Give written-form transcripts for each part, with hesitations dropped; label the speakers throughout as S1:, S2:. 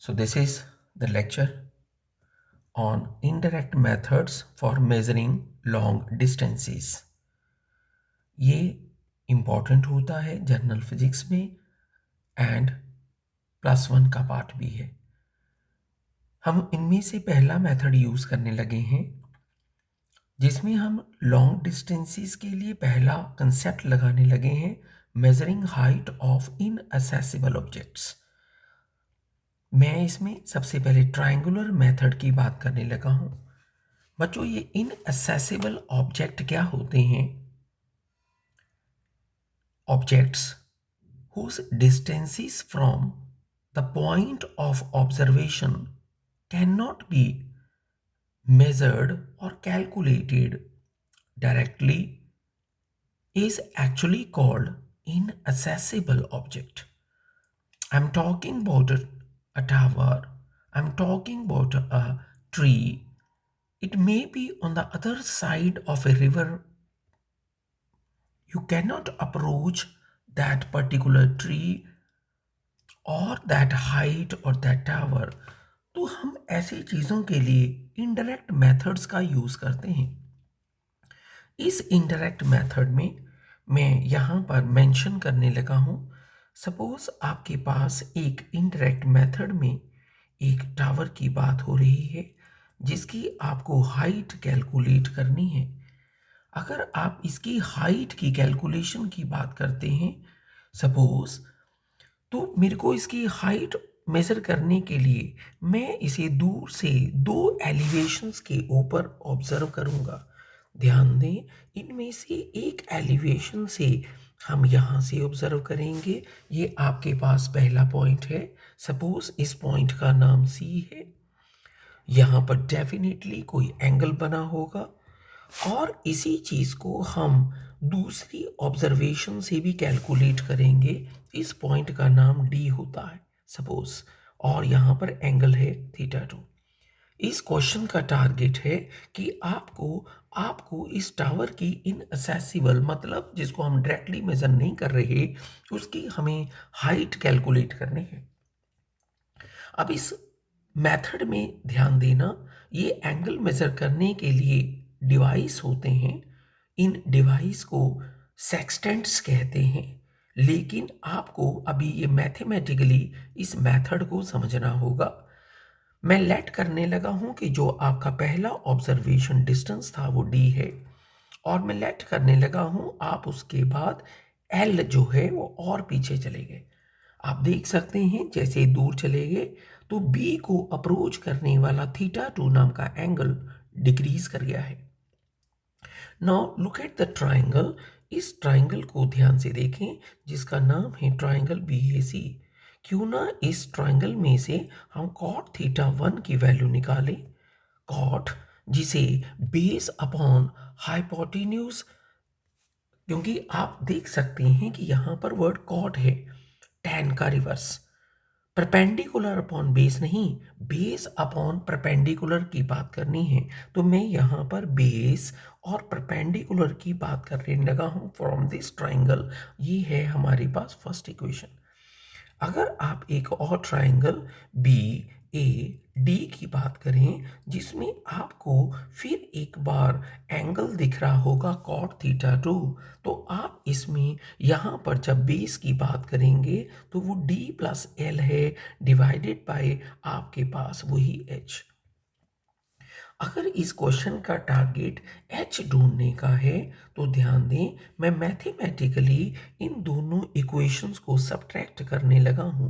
S1: So this is the lecture on indirect methods for measuring long distances. ये important होता है general physics में and +1 का part भी है। हम इनमें से पहला मेथड यूज़ करने लगे हैं जिसमें हम लॉन्ग डिस्टेंसेस के लिए पहला कंसेप्ट लगाने लगे हैं measuring height of inaccessible objects. मैं इसमें सबसे पहले ट्रायंगुलर मेथड की बात करने लगा हूँ। बच्चों ये इनअसेसिबल ऑब्जेक्ट क्या होते हैं? Objects whose distances from the point of observation cannot be measured or calculated directly is actually called inaccessible object. I'm talking about a tower, I'm talking about a tree. It may be on the other side of a river. You cannot approach that particular tree or that height or that tower. तो हम ऐसी चीज़ों के लिए indirect methods का use करते हैं। इस इनडायरेक्ट मेथड में मैं यहाँ पर मेंशन करने लगा हूँ, सपोज आपके पास एक इनडायरेक्ट मेथड में एक टावर की बात हो रही है जिसकी आपको हाइट कैलकुलेट करनी है। अगर आप इसकी हाइट की कैलकुलेशन की बात करते हैं सपोज, तो मेरे को इसकी हाइट मेज़र करने के लिए मैं इसे दूर से दो एलिवेशंस के ऊपर ऑब्जर्व करूंगा। ध्यान दें, इनमें से एक एलिवेशन से हम यहाँ से ऑब्जर्व करेंगे। ये आपके पास पहला पॉइंट है। सपोज इस पॉइंट का नाम सी है। यहाँ पर डेफिनेटली कोई एंगल बना होगा और इसी चीज़ को हम दूसरी ऑब्जर्वेशन से भी कैलकुलेट करेंगे। इस पॉइंट का नाम डी होता है सपोज, और यहाँ पर एंगल है θ2। इस क्वेश्चन का टारगेट है कि आपको आपको इस टावर की इनअसेसिबल, मतलब जिसको हम डायरेक्टली मेजर नहीं कर रहे, उसकी हमें हाइट कैलकुलेट करनी है। अब इस मेथड में ध्यान देना, ये एंगल मेजर करने के लिए डिवाइस होते हैं। इन डिवाइस को सेक्सटेंट्स कहते हैं, लेकिन आपको अभी ये मैथमेटिकली इस मेथड को समझना होगा। मैं लेट करने लगा हूं कि जो आपका पहला ऑब्जर्वेशन डिस्टेंस था वो डी है, और मैं लेट करने लगा हूं आप उसके बाद एल जो है वो और पीछे चले गए। आप देख सकते हैं जैसे दूर चले गए तो बी को अप्रोच करने वाला θ2 नाम का एंगल डिक्रीज कर गया है। Now look at the triangle. इस ट्राइंगल को ध्यान से देखें जिसका नाम है ट्राइंगल BAC। क्यों ना इस ट्राइंगल में से हम cot θ1 की वैल्यू निकालें। कॉट जिसे बेस अपॉन हाइपोटेन्यूज, क्योंकि आप देख सकते हैं कि यहाँ पर वर्ड कॉट है, tan का रिवर्स। परपेंडिकुलर अपॉन बेस नहीं, बेस अपॉन परपेंडिकुलर की बात करनी है, तो मैं यहाँ पर बेस और परपेंडिकुलर की बात करने लगा हूँ फ्रॉम दिस ट्राइंगल। ये है हमारे पास फर्स्ट इक्वेशन। अगर आप एक और ट्राइंगल BAD की बात करें जिसमें आपको फिर एक बार एंगल दिख रहा होगा cot θ2, तो आप इसमें यहाँ पर जब बेस की बात करेंगे तो वो D+L है डिवाइडेड बाय आपके पास वही H। अगर इस क्वेश्चन का टारगेट H ढूंढने का है तो ध्यान दें, मैं मैथमेटिकली इन दोनों इक्वेशंस को सब्ट्रैक्ट करने लगा हूं,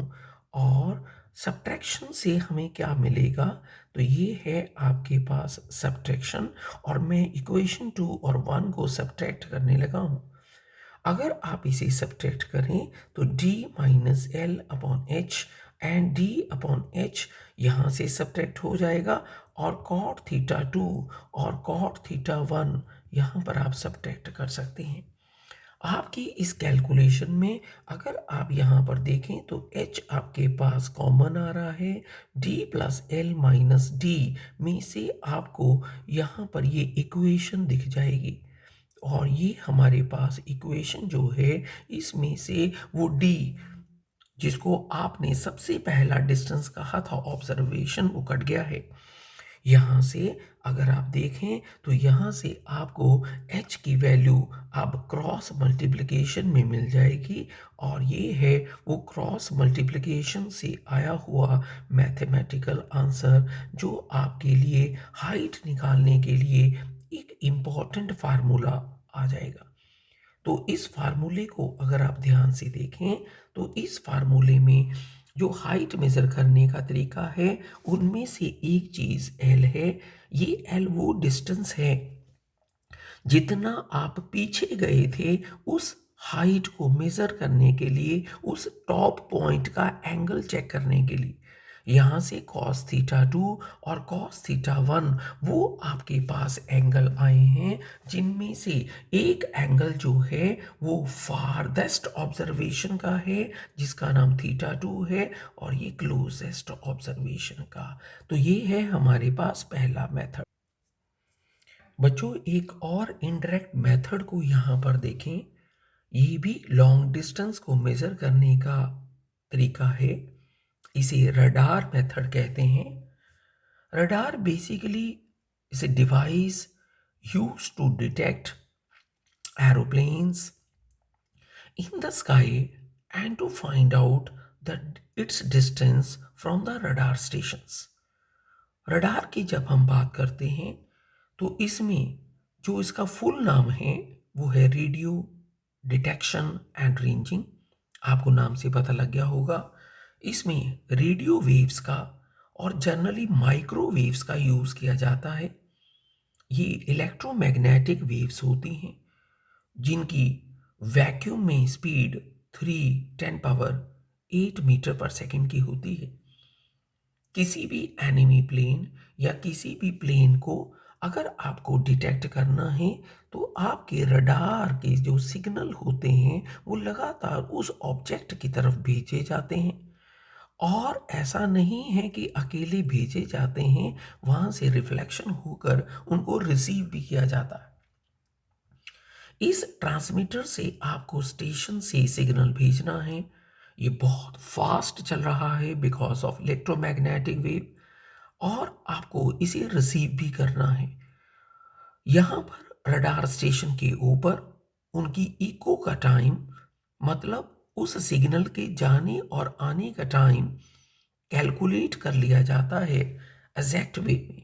S1: और सब्ट्रैक्शन से हमें क्या मिलेगा, तो ये है आपके पास सब्ट्रैक्शन, और मैं इक्वेशन 2 और 1 को सब्ट्रैक्ट करने लगा हूं। अगर आप इसे सब्ट्रैक्ट करें तो d minus L upon H and d upon H यहाँ से सब्ट्रैक्ट हो जाएगा, और cot θ2 और cot θ1 यहाँ पर आप सब्ट्रैक्ट कर सकते हैं। आपकी इस कैलकुलेशन में अगर आप यहाँ पर देखें तो h आपके पास कॉमन आ रहा है, d+L माइनस d में से आपको यहाँ पर ये इक्वेशन दिख जाएगी, और ये हमारे पास इक्वेशन जो है इसमें से वो d जिसको आपने सबसे पहला डिस्टेंस कहा था ऑब्जर्वेशन, वो कट गया है। यहाँ से अगर आप देखें तो यहाँ से आपको h की वैल्यू अब क्रॉस मल्टीप्लिकेशन में मिल जाएगी, और ये है वो क्रॉस मल्टीप्लिकेशन से आया हुआ मैथमेटिकल आंसर, जो आपके लिए हाइट निकालने के लिए एक इम्पॉर्टेंट फार्मूला आ जाएगा। तो इस फार्मूले को अगर आप ध्यान से देखें तो इस फार्मूले में जो हाइट मेजर करने का तरीका है उनमें से एक चीज एल है। ये एल वो डिस्टेंस है जितना आप पीछे गए थे उस हाइट को मेजर करने के लिए, उस टॉप पॉइंट का एंगल चेक करने के लिए। यहाँ से cos थीटा 2 और cos थीटा 1 वो आपके पास एंगल आए हैं, जिनमें से एक एंगल जो है वो फारदेस्ट ऑब्जर्वेशन का है जिसका नाम थीटा 2 है, और ये क्लोजेस्ट ऑब्जर्वेशन का। तो ये है हमारे पास पहला मेथड। बच्चों एक और इनडायरेक्ट मेथड को यहाँ पर देखें। ये भी लॉन्ग डिस्टेंस को मेजर करने का तरीका है। इसे रडार मेथड कहते हैं। Radar basically is a device used to detect aeroplanes in the sky and to find out its distance from the radar stations। Radar की जब हम बात करते हैं तो इसमें जो इसका फुल नाम है वो है रेडियो डिटेक्शन एंड रेंजिंग। आपको नाम से पता लग गया होगा। इसमें रेडियो वेव्स का और जनरली माइक्रोवेव्स का यूज़ किया जाता है। ये इलेक्ट्रोमैग्नेटिक वेव्स होती हैं जिनकी वैक्यूम में स्पीड 3 × 10⁻⁸ मीटर पर सेकंड की होती है। किसी भी एनिमी प्लेन या किसी भी प्लेन को अगर आपको डिटेक्ट करना है तो आपके रडार के जो सिग्नल होते हैं वो लगातार उस ऑब्जेक्ट की तरफ भेजे जाते हैं, और ऐसा नहीं है कि अकेले भेजे जाते हैं, वहाँ से रिफ्लेक्शन होकर उनको रिसीव भी किया जाता है। इस ट्रांसमीटर से आपको स्टेशन से सिग्नल भेजना है। ये बहुत फास्ट चल रहा है बिकॉज ऑफ इलेक्ट्रोमैग्नेटिक वेव, और आपको इसे रिसीव भी करना है। यहाँ पर रडार स्टेशन के ऊपर उनकी इको का टाइम, मतलब उस सिग्नल के जाने और आने का टाइम कैलकुलेट कर लिया जाता है एग्जैक्ट वे में।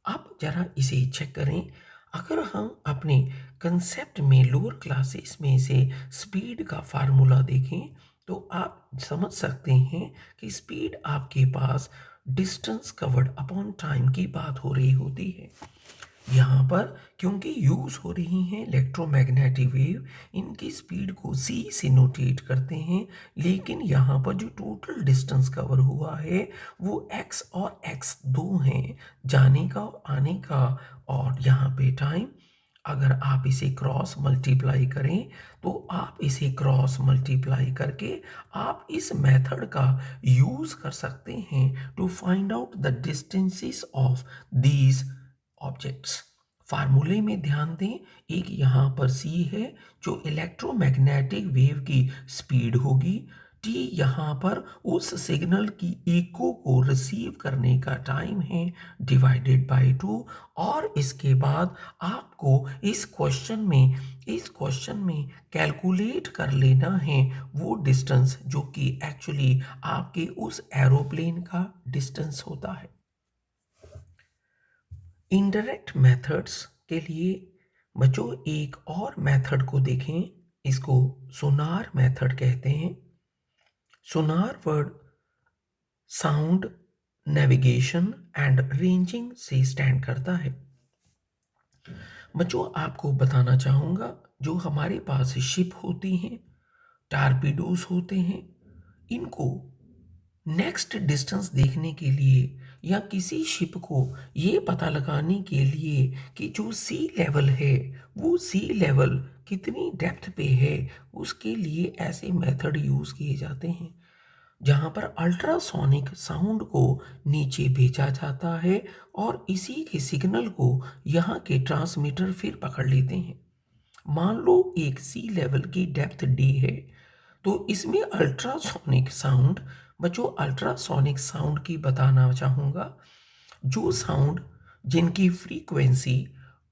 S1: आप जरा इसे चेक करें। अगर हम अपने कंसेप्ट में लोअर क्लासेस में से स्पीड का फार्मूला देखें तो आप समझ सकते हैं कि स्पीड आपके पास डिस्टेंस कवर्ड अपॉन टाइम की बात हो रही होती है। यहाँ पर क्योंकि यूज हो रही हैं इलेक्ट्रोमैग्नेटिक वेव, इनकी स्पीड को c से नोटेट करते हैं, लेकिन यहाँ पर जो टोटल डिस्टेंस कवर हुआ है वो x और x दो हैं, जाने का और आने का, और यहाँ पे टाइम। अगर आप इसे क्रॉस मल्टीप्लाई करें तो आप इसे क्रॉस मल्टीप्लाई करके आप इस मेथड का यूज कर सकते हैं to find out the distances of these objects. फार्मूले में ध्यान दें, एक यहाँ पर c है जो इलेक्ट्रोमैग्नेटिक वेव की स्पीड होगी, t यहाँ पर उस सिग्नल की इको को रिसीव करने का टाइम है डिवाइडेड बाय 2, और इसके बाद आपको इस क्वेश्चन में कैलकुलेट कर लेना है वो डिस्टेंस जो कि एक्चुअली आपके उस एरोप्लेन का डिस्टेंस होता है। इनडायरेक्ट मेथड्स के लिए बच्चों एक और मेथड को देखें, इसको सोनार मेथड कहते हैं। Sonar word sound navigation and ranging से स्टैंड करता है। बच्चों आपको बताना चाहूँगा, जो हमारे पास शिप होती हैं, टारपीडोस होते हैं, इनको नेक्स्ट डिस्टेंस देखने के लिए या किसी शिप को ये पता लगाने के लिए कि जो सी लेवल है वो सी लेवल कितनी डेप्थ पे है, उसके लिए ऐसे मेथड यूज़ किए जाते हैं जहाँ पर अल्ट्रासोनिक साउंड को नीचे भेजा जाता है और इसी के सिग्नल को यहाँ के ट्रांसमीटर फिर पकड़ लेते हैं। मान लो एक सी लेवल की डेप्थ डी है, तो इसमें अल्ट्रासोनिक साउंड, बच्चों अल्ट्रासोनिक साउंड की बताना चाहूँगा, जो साउंड जिनकी फ्रीक्वेंसी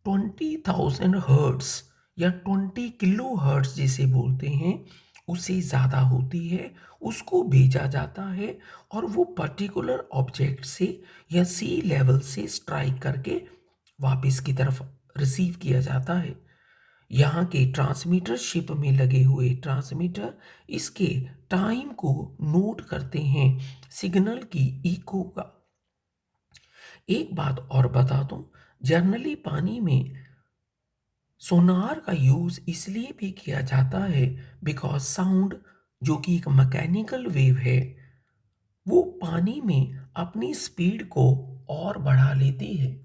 S1: 20,000 हर्ट्स या 20 किलो हर्ट्स जिसे बोलते हैं उससे ज़्यादा होती है, उसको भेजा जाता है और वो पर्टिकुलर ऑब्जेक्ट से या सी लेवल से स्ट्राइक करके वापस की तरफ रिसीव किया जाता है। यहाँ के ट्रांसमीटर शिप में लगे हुए ट्रांसमीटर इसके टाइम को नोट करते हैं सिग्नल की इको का। एक बात और बता दूं, जनरली पानी में सोनार का यूज इसलिए भी किया जाता है बिकॉज साउंड जो कि एक मैकेनिकल वेव है वो पानी में अपनी स्पीड को और बढ़ा लेती है।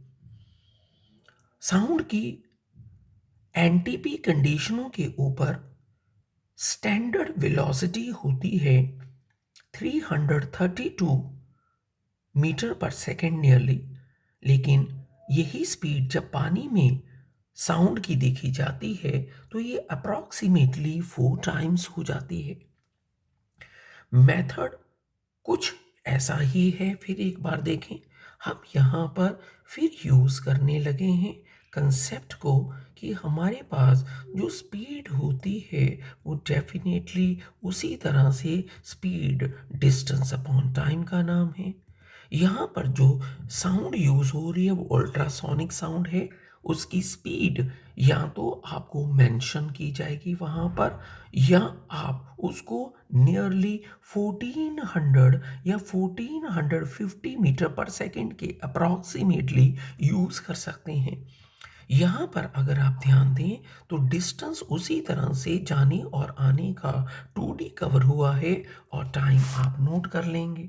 S1: साउंड की एनटीपी कंडीशनों के ऊपर स्टैंडर्ड वेलोसिटी होती है 332 मीटर पर सेकेंड नियरली, लेकिन यही स्पीड जब पानी में साउंड की देखी जाती है तो ये अप्रॉक्सीमेटली 4 टाइम्स हो जाती है। मेथड कुछ ऐसा ही है, फिर एक बार देखें, हम यहाँ पर फिर यूज़ करने लगे हैं कंसेप्ट को कि हमारे पास जो स्पीड होती है वो डेफिनेटली उसी तरह से स्पीड डिस्टेंस अपॉन टाइम का नाम है। यहाँ पर जो साउंड यूज़ हो रही है वो अल्ट्रासोनिक साउंड है, उसकी स्पीड या तो आपको मेंशन की जाएगी वहाँ पर या आप उसको नियरली 1400 या 1450 मीटर पर सेकेंड के अप्रॉक्सीमेटली यूज़ कर सकते हैं। यहाँ पर अगर आप ध्यान दें तो डिस्टेंस उसी तरह से जाने और आने का 2D कवर हुआ है और टाइम आप नोट कर लेंगे।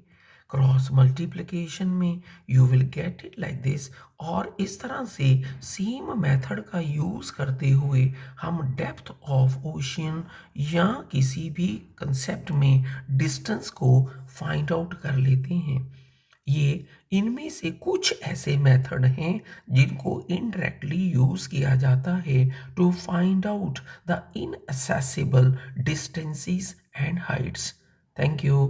S1: क्रॉस मल्टीप्लिकेशन में you will get it like this, और इस तरह से सेम मेथड का यूज़ करते हुए हम डेप्थ ऑफ ओशियन या किसी भी कंसेप्ट में डिस्टेंस को फाइंड आउट कर लेते हैं। ये इनमें से कुछ ऐसे मेथड हैं जिनको इनडायरेक्टली यूज किया जाता है to find out the inaccessible distances and heights. Thank you.